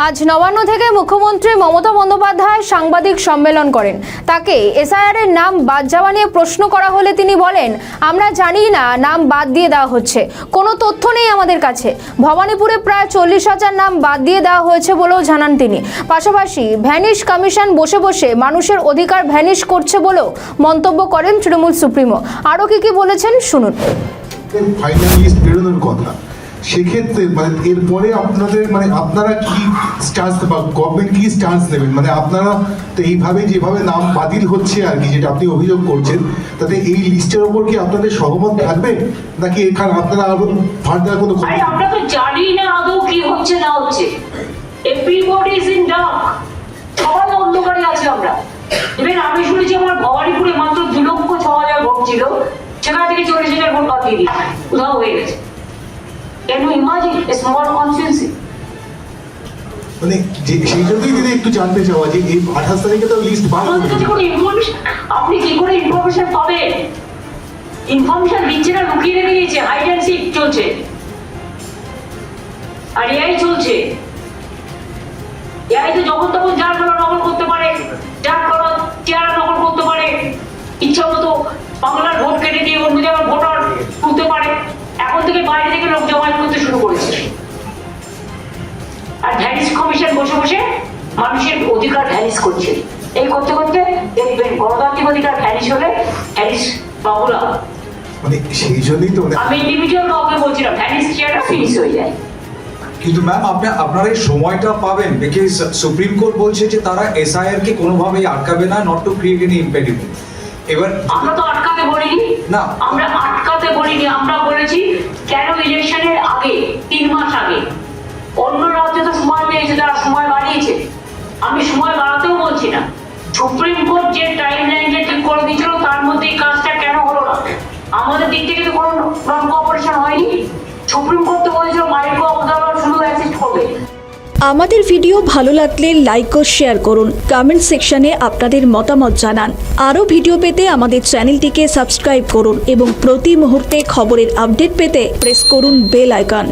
আজ নবান্ন থেকে মুখ্যমন্ত্রী মমতা বন্দ্যোপাধ্যায় সাংবাদিক সম্মেলন করেন। তাকে এসআইআর এর নাম বাদ যাওয়া নিয়ে প্রশ্ন করা হলে তিনি বলেন, আমরা জানি না নাম বাদ দিয়ে দেওয়া হচ্ছে, কোনো তথ্য নেই আমাদের কাছে। ভবানীপুরে প্রায় 40,000 নাম বাদ দিয়ে দেওয়া হয়েছে বলেও জানান তিনি। পাশাপাশি ভ্যানিশ কমিশন বসে বসে মানুষের অধিকার ভ্যানিশ করছে বলেও মন্তব্য করেন তৃণমূল সুপ্রিমো। আরও কি বলেছেন শুনুন। ফাইনাল লিস্ট বেরোনোর কথা, সেক্ষেত্রে এরপরে আপনারা কি স্ট্যান্স বা গভর্নমেন্ট কি স্ট্যান্স নেবেন? আপনারা তো এইভাবে যেভাবে নাম বাতিল হচ্ছে আর কি, যেটা আপনি অভিযোগ করছেন, তাতে এই লিস্টের ওপর কি আপনাদের সহমত থাকবে, নাকি এখানে আপনারা আরো ফার্দার কোনো? আমরা তো জানি না আদৌ কি হচ্ছে না হচ্ছে। এভরিবডি ইজ ইন ডার্ক, সবাই অন্ধকারে আছে। আমরা ইভেন আমি শুনেছি আমার ভবানীপুরে মাত্র 2,06,000 ভোট ছিল, সেখান থেকে 40,000 ভোট বাদ দিয়ে দিয়েছে, উধাও হয়ে গেছে। Can you imagine a small constituency? সেই জন্যই দিদি একটু জানতে চাওয়া যে এই 28 তারিখে তো লিস্ট বার হবে। আপনি কি করে ইনফরমেশন পাবেন? ইনফরমেশন দিচ্ছে না, লুকিয়ে রেখে দিয়েছে। হাইড অ্যান্ড সিক চলছে, আর এআই চলছে। এআই তো যখন তখন যার কোনো নকল করতে পারে, যার কোনো চেহারা নকল করতে পারে, ইচ্ছা মতো বাংলার ভোট কেটে দিয়ে অন্য জায়গায় ভোটার তুলতে পারে। এখন থেকে বাইরে থেকে লোক জমায়েত করতে শুরু করেছে, আর ভ্যানিশ কমিশন বসে বসে মানুষের অধিকার ভ্যানিশ করছে। এই করতে করতে দেখবেন গণতান্ত্রিক অধিকার ভ্যানিশ হলে ভ্যানিশ বাবুরা, সেই জন্যই তো আমি ইন্ডিভিজুয়াল কাউকে বলছি না, ভ্যানিশ চেয়ারটা ফিনিশ হয়ে যায়। কিন্তু ম্যাম আপনারা এই সময়টা পাবেন, বিকজ সুপ্রিম কোর্ট বলছে যে তারা এসআইআর কে কোনোভাবেই আটকাবে না, not to create any impediment. এবার আমরা তো আটকাতে বলিনি, না আমরা আটকাতে বলিনি, আমরা বলেছি কেন ইলেকশনের আগে 3 মাস আগে। অন্য রাজ্যে তো সময় পেয়েছে, তারা সময় বাড়িয়েছে, আমি সময় বাড়াতেও বলছি না। সুপ্রিম কোর্ট যে টাইম লাইনটা ঠিক করে দিয়েছিল তার মধ্যে এই কাজটা কেন হলো না? আমাদের দিক থেকে তো কোনো নন কোঅপারেশন হয়নি। সুপ্রিম কোর্ট তো বলেছিল মাইক্রো আদালত শুধু অ্যাসিস্ট করবে। আমাদের ভিডিও ভালো লাগলে লাইক ও শেয়ার করুন, কমেন্ট সেকশনে আপনাদের মতামত জানান। আরও ভিডিও পেতে আমাদের চ্যানেলটিকে সাবস্ক্রাইব করুন এবং প্রতি মুহূর্তে খবরের আপডেট পেতে প্রেস করুন বেল আইকন।